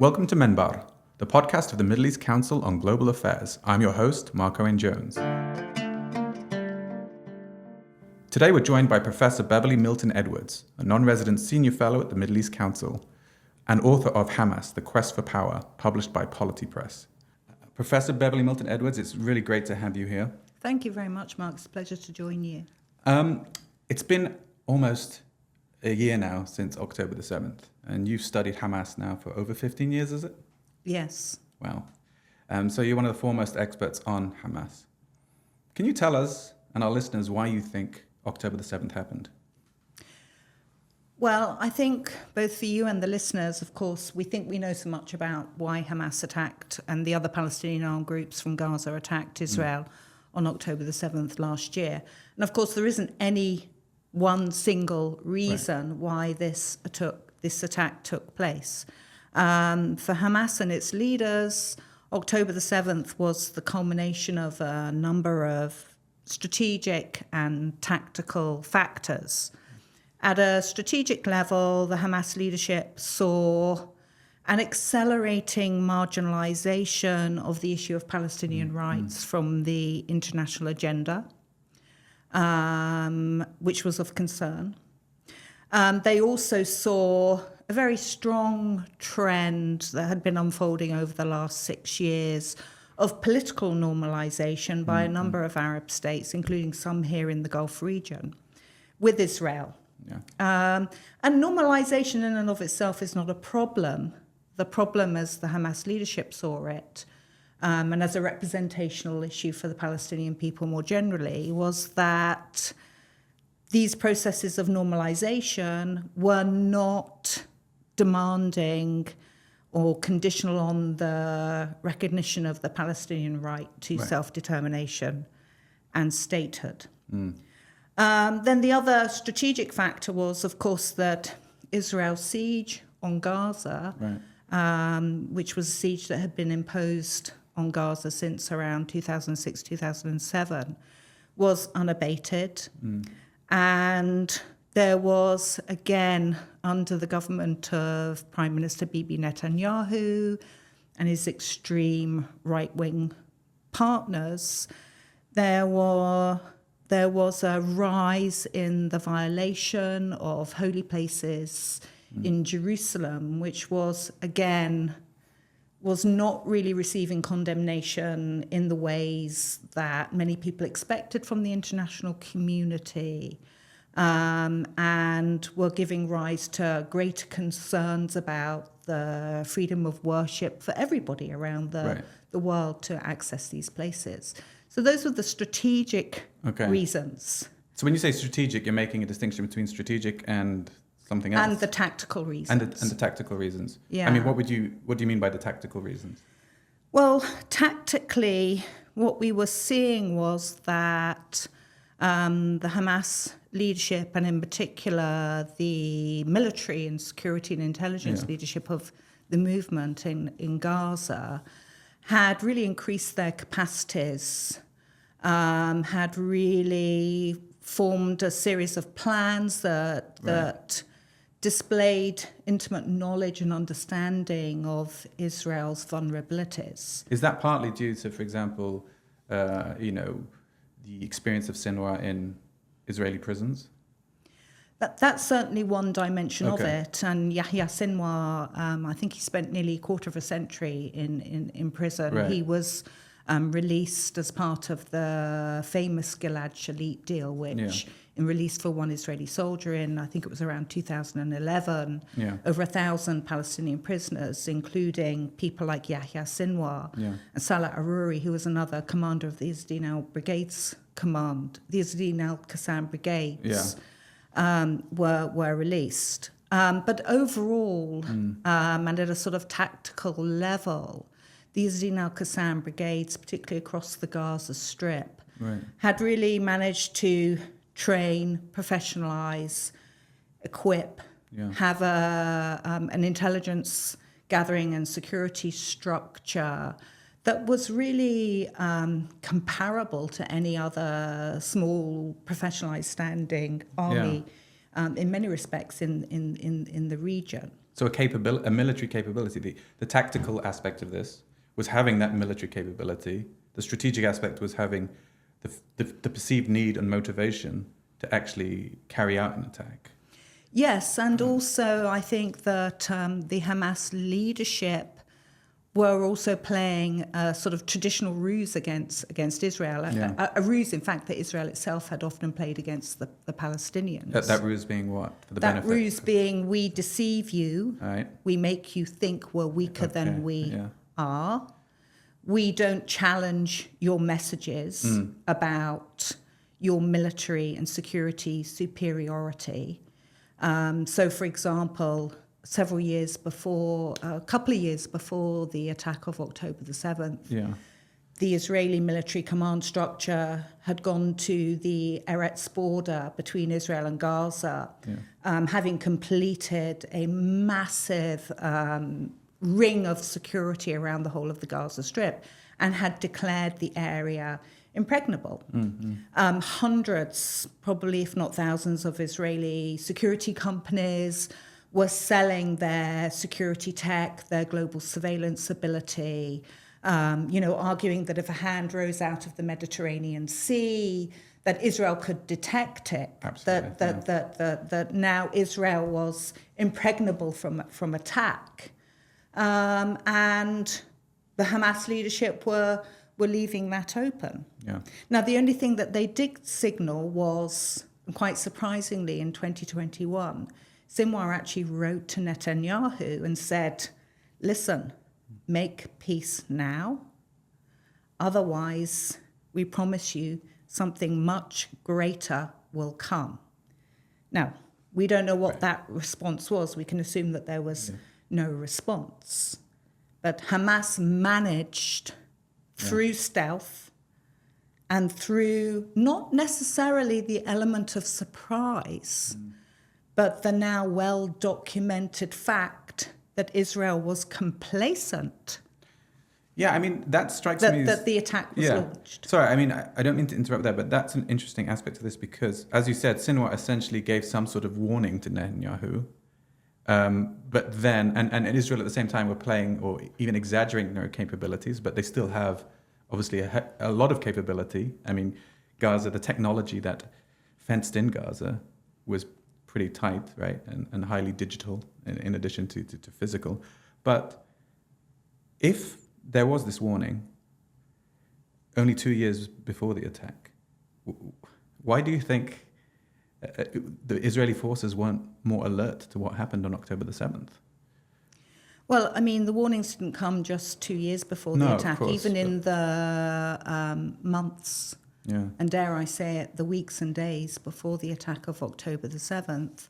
Welcome to MEnbar, the podcast of the Middle East Council on Global Affairs. I'm your host, Marc Owen Jones. Today we're joined by Professor Beverley Milton-Edwards, a non-resident senior fellow at the Middle East Council and author of Hamas, The Quest for Power, published by Polity Press. Professor Beverley Milton-Edwards, it's really great to have you here. Thank you very much, Mark. It's a pleasure to join you. It's been almost a year now since October the 7th, and you've studied Hamas now for over 15 years, is it? Yes. Wow. So you're one of the foremost experts on Hamas. Can you tell us and our listeners why you think October the 7th happened? Well, I think both for you and the listeners, of course, we think we know so much about why Hamas attacked and the other Palestinian armed groups from Gaza attacked Israel on October the 7th last year. And of course, there isn't any one single reason why this attack took place. For Hamas and its leaders, October the 7th was the culmination of a number of strategic and tactical factors. At a strategic level, the Hamas leadership saw an accelerating marginalization of the issue of Palestinian rights from the international agenda, which was of concern. They also saw a very strong trend that had been unfolding over the last 6 years of political normalization by a number of Arab states, including some here in the Gulf region, with Israel. And normalization in and of itself is not a problem. The problem, as the Hamas leadership saw it, and as a representational issue for the Palestinian people more generally, was that these processes of normalization were not demanding or conditional on the recognition of the Palestinian right to self-determination and statehood. Then the other strategic factor was, of course, that Israel's siege on Gaza, which was a siege that had been imposed on Gaza since around 2006, 2007, was unabated. And there was, again, under the government of Prime Minister Bibi Netanyahu and his extreme right-wing partners, there was a rise in the violation of holy places in Jerusalem, which was not really receiving condemnation in the ways that many people expected from the international community, and were giving rise to greater concerns about the freedom of worship for everybody around the world to access these places. So those were the strategic reasons. So when you say strategic, you're making a distinction between strategic and something else? And the tactical reasons. And the tactical reasons. Yeah. I mean, what do you mean by the tactical reasons? Well, tactically, what we were seeing was that the Hamas leadership, and in particular the military and security and intelligence leadership of the movement in Gaza, had really increased their capacities, had really formed a series of plans that displayed intimate knowledge and understanding of Israel's vulnerabilities. Is that partly due to, for example, the experience of Sinwar in Israeli prisons? That's certainly one dimension of it. And Yahya Sinwar, I think he spent nearly a quarter of a century in prison. He was released as part of the famous Gilad Shalit deal, which released for one Israeli soldier in, I think it was around 2011, over 1,000 Palestinian prisoners, including people like Yahya Sinwar and Salah Aruri, who was another commander of the Izzedine al-Qassam brigades. Were released. But overall, and at a sort of tactical level, the Izzedine al-Qassam brigades, particularly across the Gaza Strip, had really managed to train, professionalize, equip, have an intelligence gathering and security structure that was really comparable to any other small, professionalized standing army in many respects in the region. So a military capability. The tactical aspect of this was having that military capability. The strategic aspect was having the perceived need and motivation to actually carry out an attack. Yes, and also I think that the Hamas leadership were also playing a sort of traditional ruse against Israel, a ruse, in fact, that Israel itself had often played against the Palestinians. That ruse being what? For the that benefit? ruse being, we deceive you, right. We make you think we're weaker than we are. We don't challenge your messages about your military and security superiority. So, for example, a couple of years before the attack of October the 7th, the Israeli military command structure had gone to the Eretz border between Israel and Gaza, having completed a massive ring of security around the whole of the Gaza Strip, and had declared the area impregnable. Hundreds, probably if not thousands, of Israeli security companies were selling their security tech, their global surveillance ability, arguing that if a hand rose out of the Mediterranean Sea, that Israel could detect it. Absolutely, that now Israel was impregnable from attack. And the Hamas leadership were leaving that open. Now, the only thing that they did signal was, quite surprisingly, in 2021, Sinwar actually wrote to Netanyahu and said, listen, make peace now. Otherwise, we promise you something much greater will come. Now, we don't know what that response was. We can assume that there was no response. But Hamas managed, through stealth and through not necessarily the element of surprise, but the now well-documented fact that Israel was complacent. Yeah, I mean, that strikes me as... That the attack was launched. Sorry, I mean, I don't mean to interrupt there, but that's an interesting aspect of this because, as you said, Sinwar essentially gave some sort of warning to Netanyahu. But then, and Israel at the same time were playing or even exaggerating their capabilities, but they still have, obviously, a lot of capability. I mean, Gaza, the technology that fenced in Gaza was pretty tight, right, and highly digital in addition to physical. But if there was this warning only 2 years before the attack, why do you think the Israeli forces weren't more alert to what happened on October the 7th? Well, I mean, the warnings didn't come just 2 years before the attack, course, even in the months, and dare I say it, the weeks and days before the attack of October the 7th.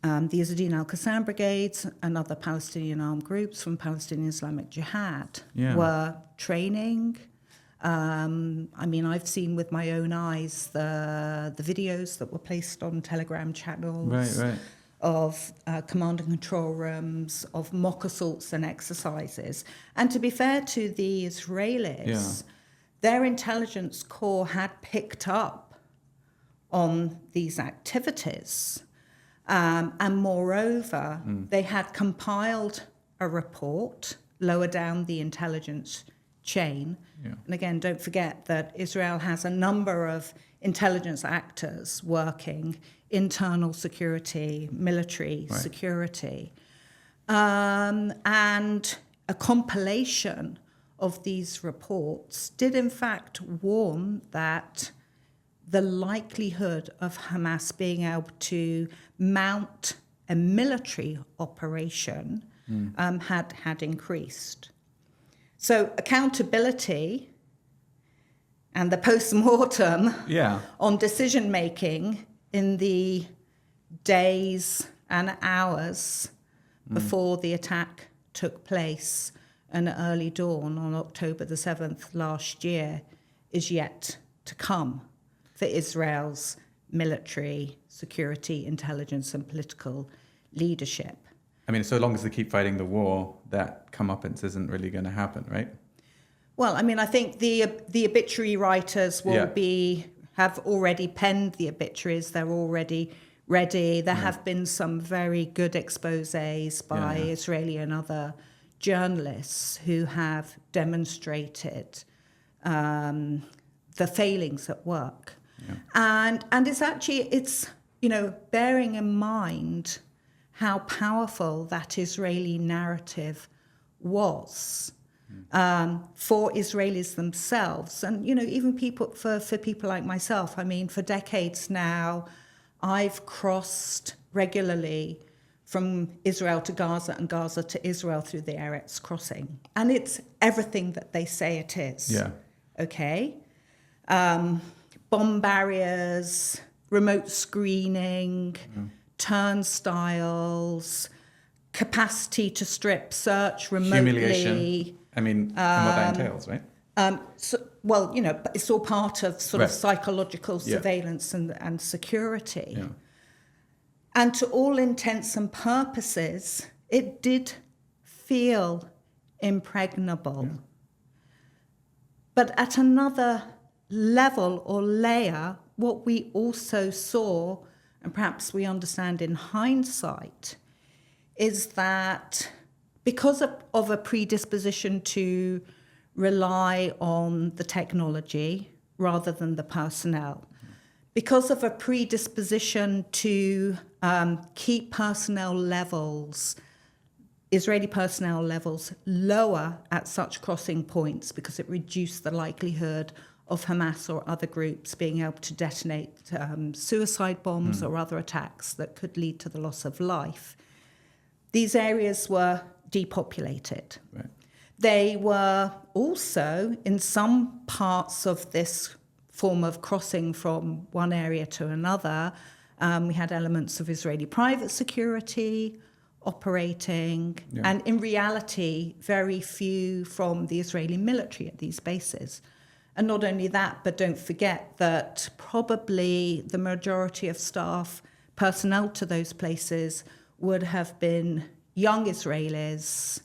The Izzuddin al-Qassam brigades and other Palestinian armed groups from Palestinian Islamic Jihad were training. I mean, I've seen with my own eyes the videos that were placed on Telegram channels of command and control rooms, of mock assaults and exercises. And to be fair to the Israelis, their intelligence corps had picked up on these activities. And moreover, they had compiled a report lower down the intelligence chain. And again, don't forget that Israel has a number of intelligence actors working, internal security, military security. And a compilation of these reports did in fact warn that the likelihood of Hamas being able to mount a military operation had increased. So accountability and the post-mortem on decision-making in the days and hours before the attack took place and early dawn on October the 7th last year is yet to come for Israel's military, security, intelligence, and political leadership. I mean, so long as they keep fighting the war, that comeuppance isn't really going to happen, right? Well, I mean, I think the obituary writers have already penned the obituaries. They're already ready. There have been some very good exposés by Israeli and other journalists who have demonstrated the failings at work. Yeah. And it's bearing in mind how powerful that Israeli narrative was for Israelis themselves. And, even for people like myself, I mean, for decades now, I've crossed regularly from Israel to Gaza and Gaza to Israel through the Eretz crossing. And it's everything that they say it is. Yeah. Okay? Bomb barriers, remote screening, turnstiles, capacity to strip search remotely. Humiliation. I mean, and what that entails, right? It's all part of sort of psychological surveillance and security. Yeah. And to all intents and purposes, it did feel impregnable. Yeah. But at another level or layer, what we also saw, and perhaps we understand in hindsight, is that because of a predisposition to rely on the technology rather than the personnel, because of a predisposition to keep personnel levels, Israeli personnel levels, lower at such crossing points because it reduced the likelihood of Hamas or other groups being able to detonate suicide bombs or other attacks that could lead to the loss of life. These areas were depopulated. Right. They were also, in some parts of this form of crossing from one area to another, we had elements of Israeli private security operating, and in reality, very few from the Israeli military at these bases. And not only that, but don't forget that probably the majority of staff, personnel to those places, would have been young Israelis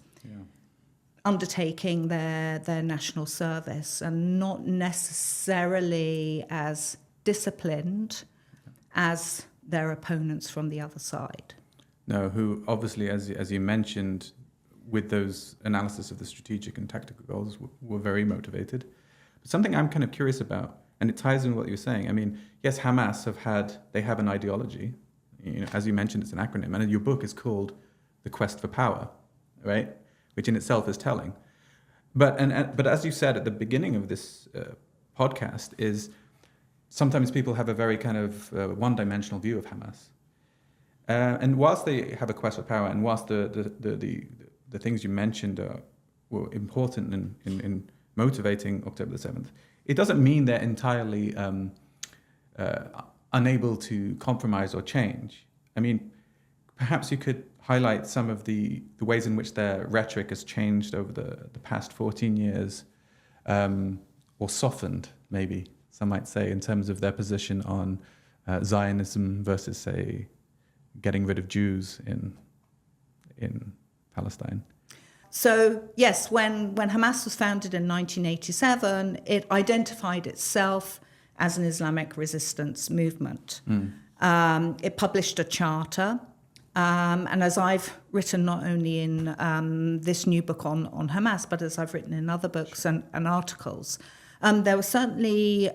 undertaking their national service and not necessarily as disciplined as their opponents from the other side. No, who obviously, as you mentioned, with those analysis of the strategic and tactical goals, were very motivated. But something I'm kind of curious about, and it ties in with what you're saying. I mean, yes, Hamas have an ideology. As you mentioned, it's an acronym, and your book is called "The Quest for Power," right? Which in itself is telling. But as you said at the beginning of this podcast, is sometimes people have a very kind of one-dimensional view of Hamas. And whilst they have a quest for power, and whilst the things you mentioned were important in motivating October the 7th, it doesn't mean they're entirely unable to compromise or change. I mean, perhaps you could highlight some of the ways in which their rhetoric has changed over the past 14 years, or softened, maybe, some might say, in terms of their position on Zionism versus, say, getting rid of Jews in Palestine. So, yes, when Hamas was founded in 1987, it identified itself as an Islamic resistance movement. It published a charter, and as I've written not only in this new book on Hamas, but as I've written in other books and articles, there were certainly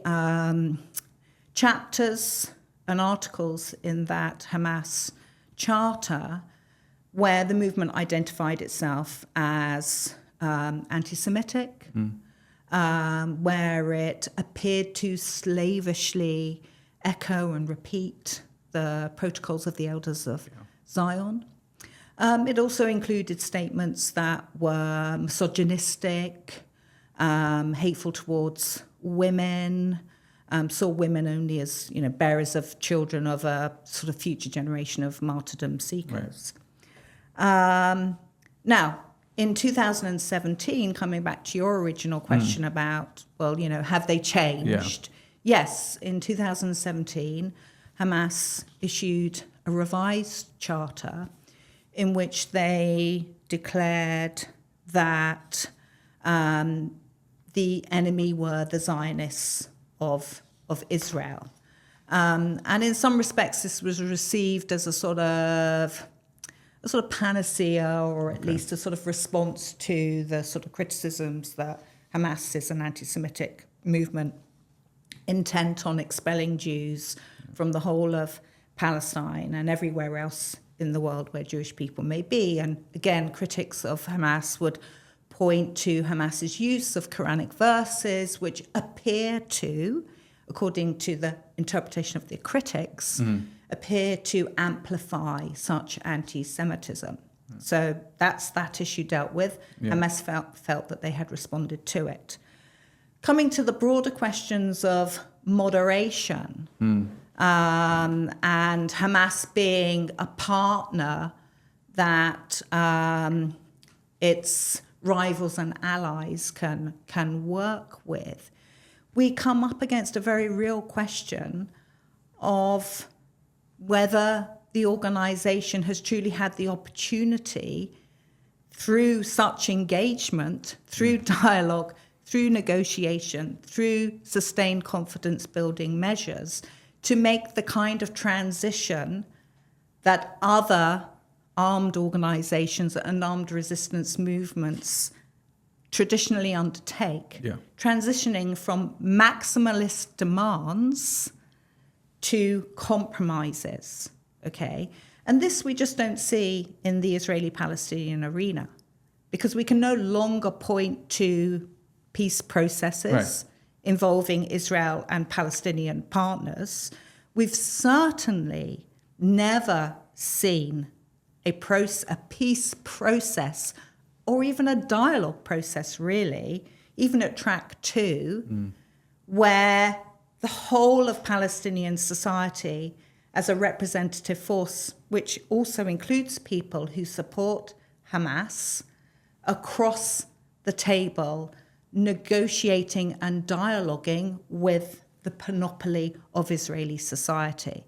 chapters and articles in that Hamas charter where the movement identified itself as anti-Semitic, where it appeared to slavishly echo and repeat the protocols of the Elders of Zion. It also included statements that were misogynistic, hateful towards women, saw women only as bearers of children of a sort of future generation of martyrdom seekers. Right. Now, in 2017, coming back to your original question about, have they changed? Yeah. Yes, in 2017, Hamas issued a revised charter in which they declared that the enemy were the Zionists of Israel, And in some respects, this was received as a sort of panacea, or at least a sort of response to the sort of criticisms that Hamas is an anti-Semitic movement intent on expelling Jews from the whole of Palestine and everywhere else in the world where Jewish people may be. And again, critics of Hamas would point to Hamas's use of Quranic verses, which appear to, according to the interpretation of the critics, appear to amplify such anti-Semitism. So that's that issue dealt with. Hamas felt that they had responded to it. Coming to the broader questions of moderation, and Hamas being a partner that its rivals and allies can work with, we come up against a very real question of whether the organization has truly had the opportunity through such engagement, through dialogue, through negotiation, through sustained confidence building measures, to make the kind of transition that other armed organizations and armed resistance movements traditionally undertake, transitioning from maximalist demands to compromises, okay? And this we just don't see in the Israeli-Palestinian arena, because we can no longer point to peace processes involving Israel and Palestinian partners. We've certainly never seen a peace process or even a dialogue process, really, even at track 2, where the whole of Palestinian society as a representative force, which also includes people who support Hamas, across the table, negotiating and dialoguing with the panoply of Israeli society.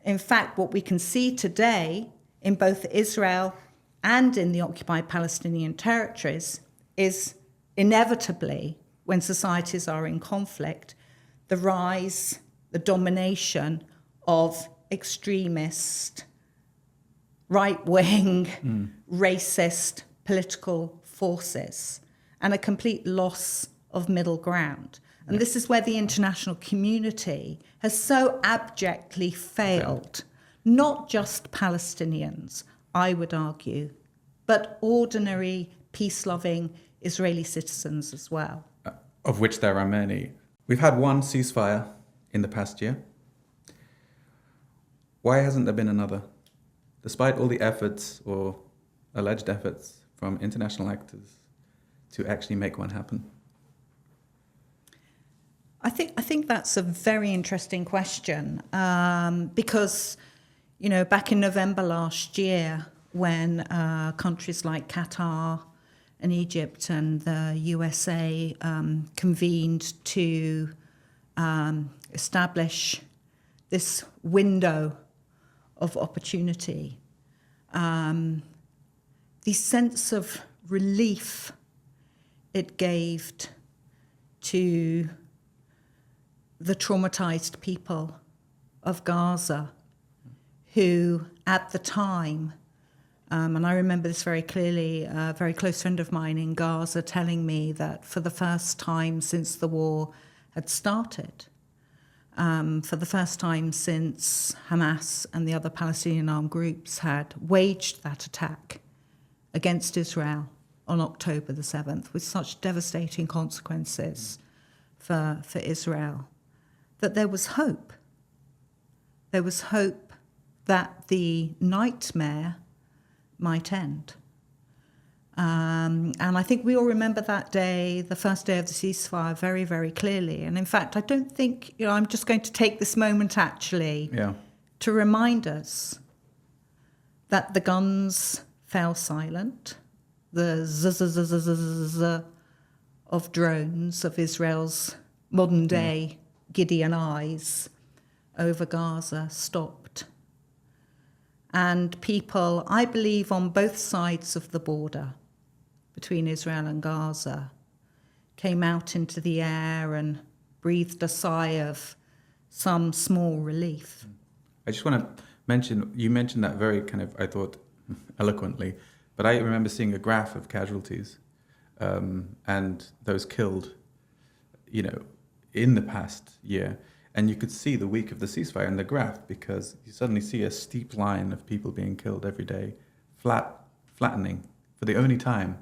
In fact, what we can see today in both Israel and in the occupied Palestinian territories is inevitably, when societies are in conflict, the rise, the domination of extremist, right-wing, racist political forces, and a complete loss of middle ground. And this is where the international community has so abjectly failed, not just Palestinians, I would argue, but ordinary, peace-loving Israeli citizens as well. Of which there are many. We've had one ceasefire in the past year. Why hasn't there been another? Despite all the efforts or alleged efforts from international actors to actually make one happen? I think that's a very interesting question, because, you know, back in November last year, when countries like Qatar and Egypt and the USA convened to establish this window of opportunity, the sense of relief it gave to the traumatized people of Gaza, who at the time, and I remember this very clearly, a very close friend of mine in Gaza telling me that for the first time since the war had started, for the first time since Hamas and the other Palestinian armed groups had waged that attack against Israel on October the 7th, with such devastating consequences for Israel, that there was hope. There was hope that the nightmare might end. And I think we all remember that day, the first day of the ceasefire, very, very clearly. And in fact, I don't think, you know, I'm just going to take this moment actually to remind us that the guns fell silent, the zzz of drones of Israel's modern day Gideon eyes over Gaza stopped. And people, I believe, on both sides of the border between Israel and Gaza, came out into the air and breathed a sigh of some small relief. I just want to mention, you mentioned that very kind of, I thought, eloquently, but I remember seeing a graph of casualties and those killed, in the past year. And you could see the week of the ceasefire in the graph, because you suddenly see a steep line of people being killed every day, flattening for the only time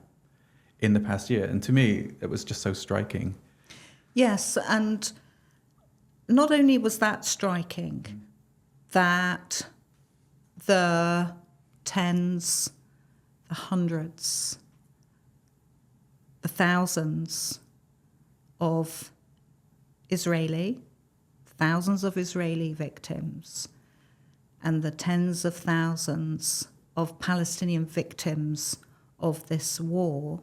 in the past year. And to me, it was just so striking. Yes, and not only was that striking, that the tens, the hundreds, the thousands of thousands of Israeli victims and the tens of thousands of Palestinian victims of this war,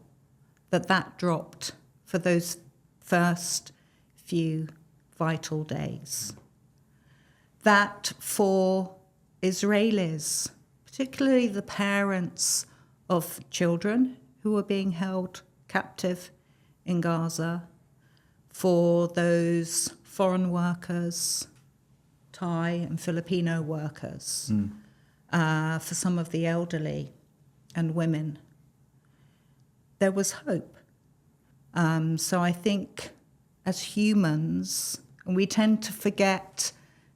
that dropped for those first few vital days. That for Israelis, particularly the parents of children who were being held captive in Gaza, for those foreign workers, Thai and Filipino workers, for some of the elderly and women, there was hope. So I think as humans, and we tend to forget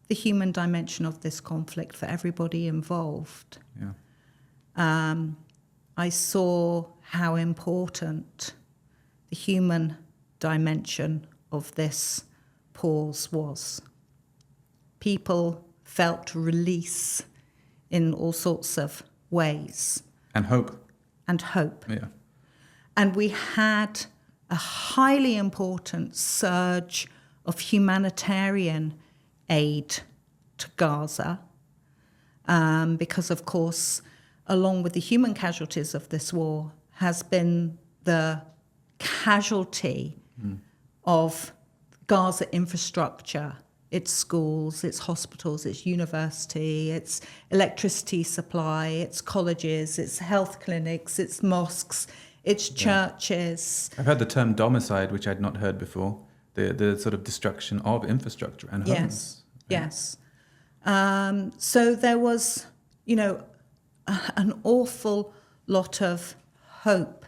the human dimension of this conflict for everybody involved. Yeah. I saw how important the human dimension of this pause was. People felt release in all sorts of ways. And hope. Yeah. And we had a highly important surge of humanitarian aid to Gaza, because, of course, along with the human casualties of this war has been the casualty of Gaza infrastructure, its schools, its hospitals, its university, its electricity supply, its colleges, its health clinics, its mosques, its churches. I've heard the term domicide, which I'd not heard before, the sort of destruction of infrastructure and homes. Yes. So there was, an awful lot of hope.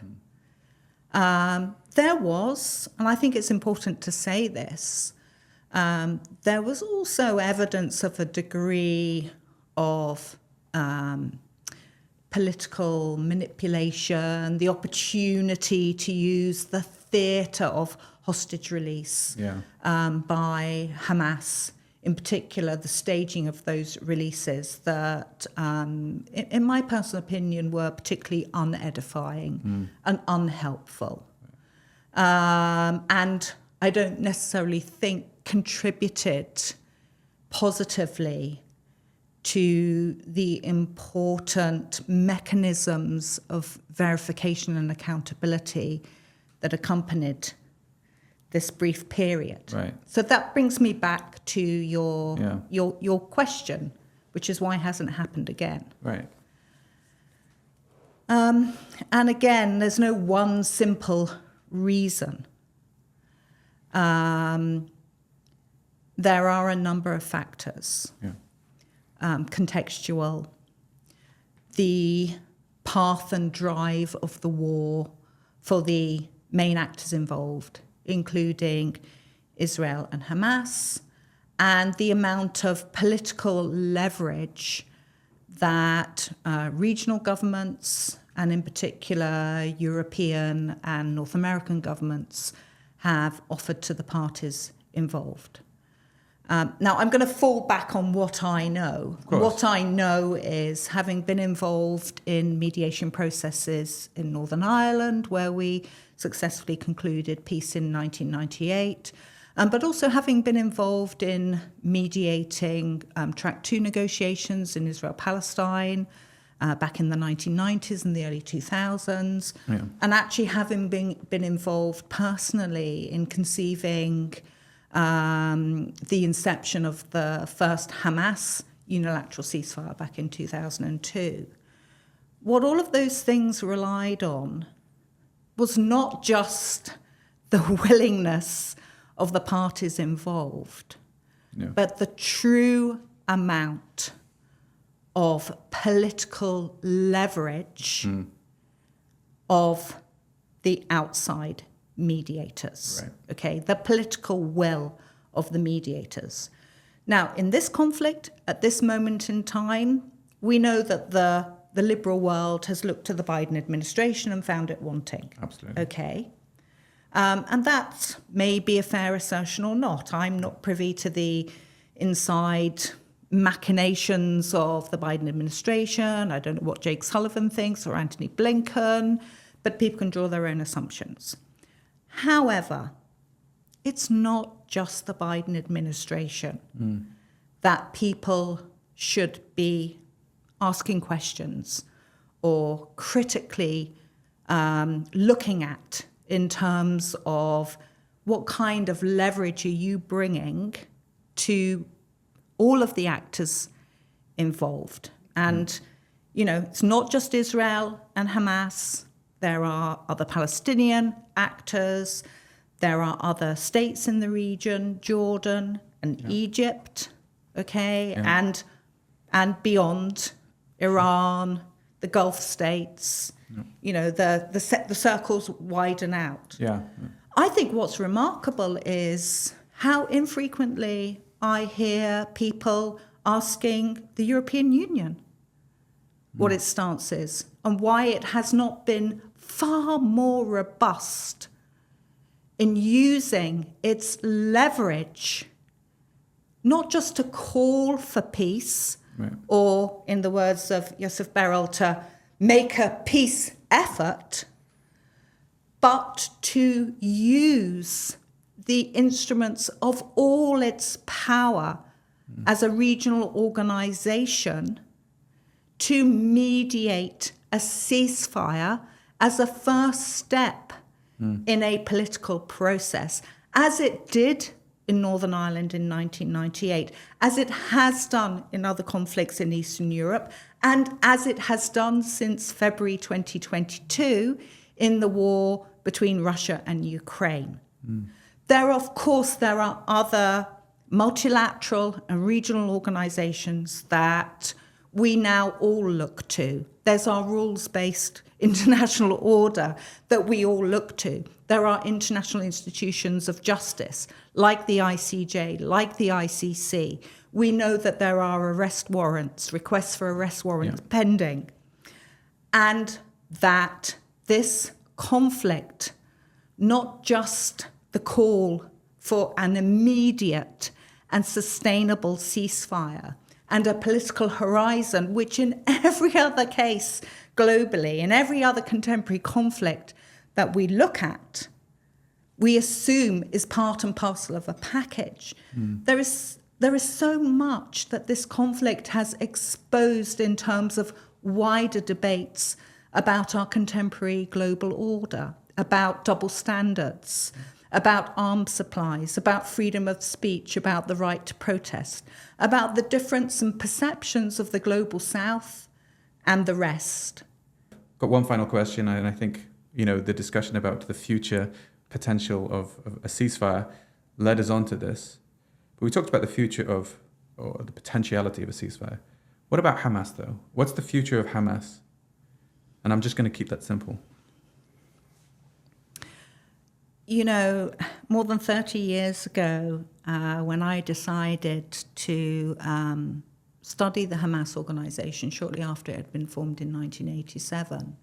There was, and I think it's important to say this, there was also evidence of a degree of political manipulation, the opportunity to use the theatre of hostage release by Hamas, in particular the staging of those releases that, in my personal opinion, were particularly unedifying and unhelpful. And I don't necessarily think contributed positively to the important mechanisms of verification and accountability that accompanied this brief period. Right. So that brings me back to your question, which is why it hasn't happened again. Right. And again, there's no one simple reason. There are a number of factors. Contextual, the path and drive of the war for the main actors involved, including Israel and Hamas, and the amount of political leverage that regional governments, and in particular European and North American governments, have offered to the parties involved. Now, I'm going to fall back on what I know. What I know is, having been involved in mediation processes in Northern Ireland, where we successfully concluded peace in 1998, but also having been involved in mediating Track 2 negotiations in Israel-Palestine back in the 1990s and the early 2000s, and actually having been involved personally in conceiving the inception of the first Hamas unilateral ceasefire back in 2002. What all of those things relied on was not just the willingness of the parties involved, but the true amount of political leverage of the outside mediators, right. okay, the political will of the mediators. Now, in this conflict, at this moment in time, we know that the liberal world has looked to the Biden administration and found it wanting. Absolutely. Okay. And that may be a fair assertion or not. I'm not privy to the inside machinations of the Biden administration. I don't know what Jake Sullivan thinks or Antony Blinken, but people can draw their own assumptions. However, it's not just the Biden administration that people should be asking questions or critically looking at in terms of what kind of leverage are you bringing to all of the actors involved. And, it's not just Israel and Hamas. There are other Palestinian actors. There are other states in the region, Jordan and Egypt, okay, and beyond, Iran, the Gulf states. The circles widen out. I think what's remarkable is how infrequently I hear people asking the European Union what its stance is and why it has not been far more robust in using its leverage, not just to call for peace, or, in the words of Yosef Beryl, to make a peace effort, but to use the instruments of all its power as a regional organization to mediate a ceasefire as a first step in a political process, as it did in Northern Ireland in 1998, as it has done in other conflicts in Eastern Europe, and as it has done since February 2022 in the war between Russia and Ukraine. There are other multilateral and regional organizations that we now all look to. There's our rules-based international order that we all look to. There are international institutions of justice, like the ICJ, like the ICC. We know that there are arrest warrants, requests for arrest warrants pending, and that this conflict, not just the call for an immediate and sustainable ceasefire and a political horizon, which in every other case globally, in every other contemporary conflict that we look at, we assume is part and parcel of a package. There is so much that this conflict has exposed in terms of wider debates about our contemporary global order, about double standards, about arms supplies, about freedom of speech, about the right to protest, about the difference in perceptions of the global south and the rest. Got one final question, and I think, the discussion about the future potential of a ceasefire led us on to this. But we talked about the future or the potentiality of a ceasefire. What about Hamas, though? What's the future of Hamas? And I'm just going to keep that simple. More than 30 years ago, when I decided to study the Hamas organization shortly after it had been formed in 1987.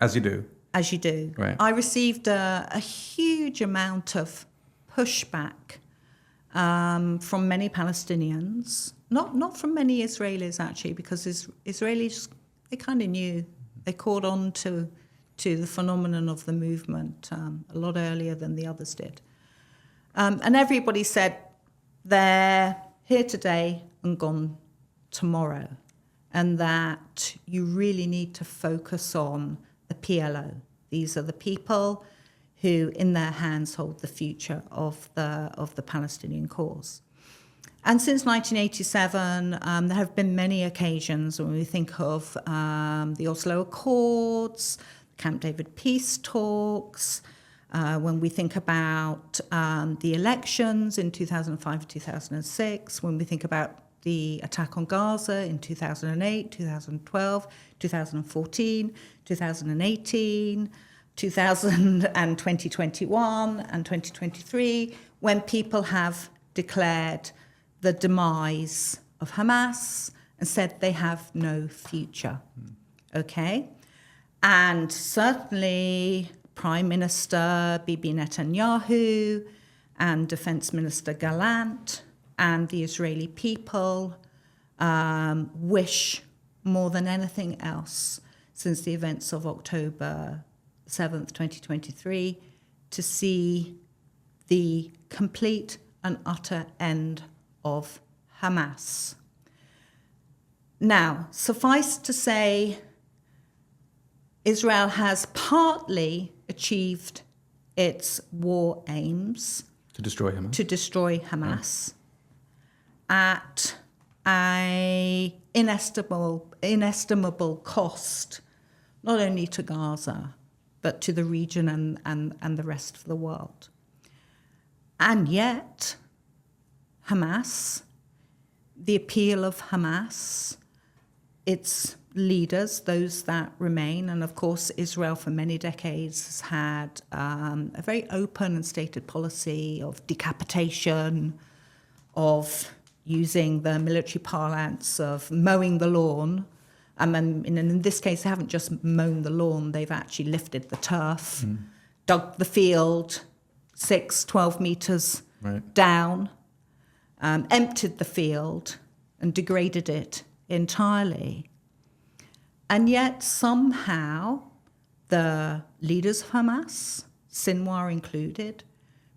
As you do. As you do. Right. I received a huge amount of pushback from many Palestinians, not from many Israelis, actually, because Israelis, they kind of knew. They caught on to the phenomenon of the movement a lot earlier than the others did. And everybody said, they're here today and gone tomorrow, and that you really need to focus on the PLO. These are the people who, in their hands, hold the future of the Palestinian cause. And since 1987, there have been many occasions when we think of the Oslo Accords, Camp David peace talks, when we think about the elections in 2005 and 2006, when we think about the attack on Gaza in 2008, 2012, 2014, 2018, 2021 and 2023, when people have declared the demise of Hamas and said they have no future. Okay? And certainly Prime Minister Bibi Netanyahu and Defense Minister Gallant and the Israeli people wish more than anything else since the events of October 7th, 2023, to see the complete and utter end of Hamas. Now, suffice to say, Israel has partly achieved its war aims To destroy Hamas. At an inestimable cost, not only to Gaza, but to the region and the rest of the world. And yet, Hamas, the appeal of Hamas, its leaders, those that remain, and of course Israel for many decades has had a very open and stated policy of decapitation, of using the military parlance of mowing the lawn. And in this case, they haven't just mown the lawn, they've actually lifted the turf, dug the field 12 meters down, emptied the field and degraded it entirely. And yet somehow the leaders of Hamas, Sinwar included,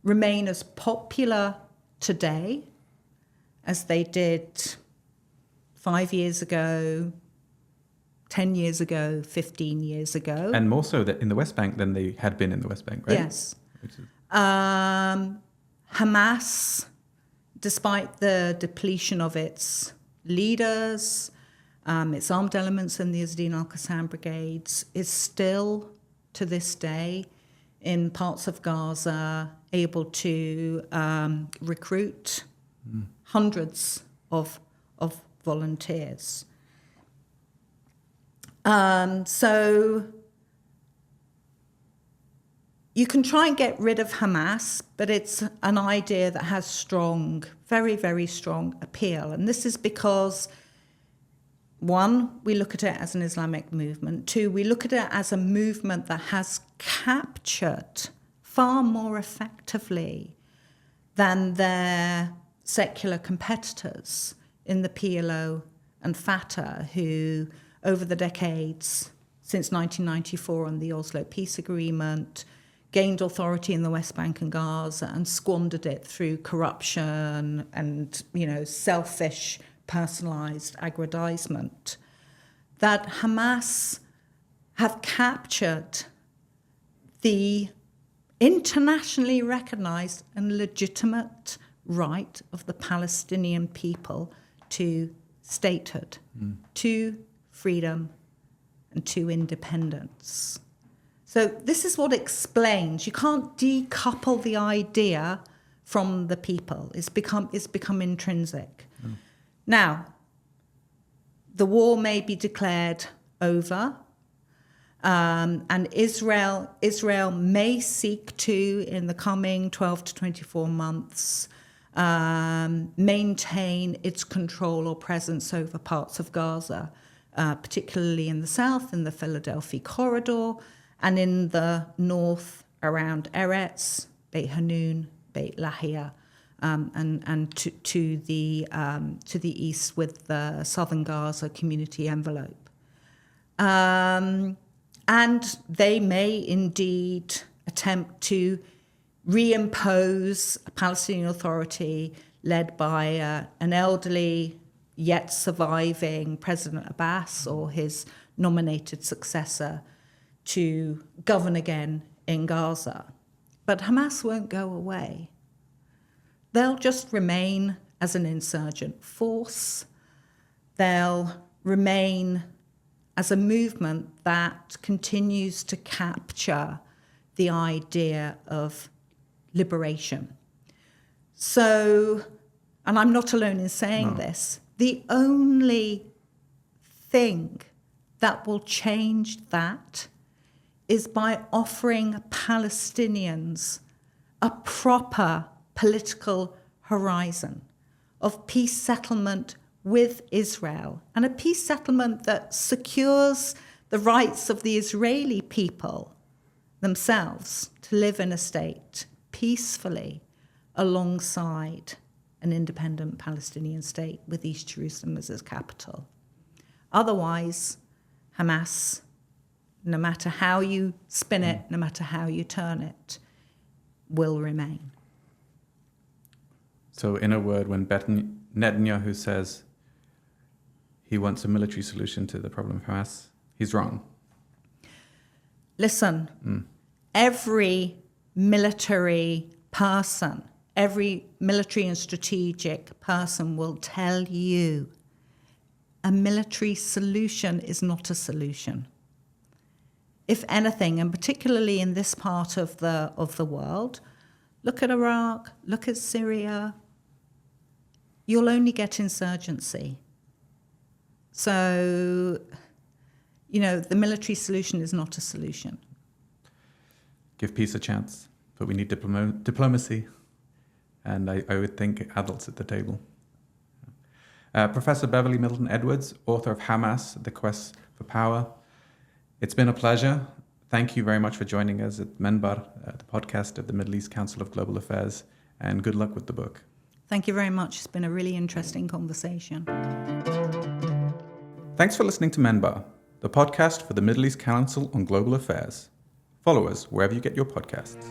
remain as popular today as they did 5 years ago, 10 years ago, 15 years ago. And more so that in the West Bank than they had been in the West Bank, right? Yes. Hamas, despite the depletion of its leaders, its armed elements and the Yazdin al-Qassam brigades, is still, to this day, in parts of Gaza, able to recruit hundreds of volunteers. So you can try and get rid of Hamas, but it's an idea that has strong, very, very strong appeal. And this is because, one, we look at it as an Islamic movement. Two, we look at it as a movement that has captured far more effectively than their secular competitors in the PLO and Fatah, who over the decades, since 1994 on the Oslo Peace Agreement, gained authority in the West Bank and Gaza and squandered it through corruption and, selfish, personalized aggrandizement. That Hamas have captured the internationally recognized and legitimate right of the Palestinian people to statehood, to freedom, and to independence. So this is what explains, you can't decouple the idea from the people. It's become intrinsic. Now, the war may be declared over, and Israel may seek to, in the coming 12 to 24 months, maintain its control or presence over parts of Gaza, particularly in the south, in the Philadelphia corridor, and in the north around Eretz, Beit Hanun, Beit Lahia, and to the east with the southern Gaza community envelope. And they may indeed attempt to reimpose a Palestinian authority led by an elderly yet surviving President Abbas or his nominated successor to govern again in Gaza. But Hamas won't go away. They'll just remain as an insurgent force. They'll remain as a movement that continues to capture the idea of liberation. So, and I'm not alone in saying this, the only thing that will change that is by offering Palestinians a proper political horizon of peace settlement with Israel, and a peace settlement that secures the rights of the Israeli people themselves to live in a state peacefully alongside an independent Palestinian state with East Jerusalem as its capital. Otherwise, Hamas, no matter how you spin it, no matter how you turn it, will remain. So in a word, when Netanyahu says he wants a military solution to the problem of Hamas, he's wrong. Listen, every military person, every military and strategic person will tell you a military solution is not a solution. If anything, and particularly in this part of the world, look at Iraq, look at Syria, you'll only get insurgency. So, the military solution is not a solution. Give peace a chance, but we need diplomacy, and I would think adults at the table. Professor Beverley Milton-Edwards, author of Hamas, The Quest for Power. It's been a pleasure. Thank you very much for joining us at MEnbar, the podcast of the Middle East Council of Global Affairs, and good luck with the book. Thank you very much. It's been a really interesting conversation. Thanks for listening to MEnbar, the podcast for the Middle East Council on Global Affairs. Follow us wherever you get your podcasts.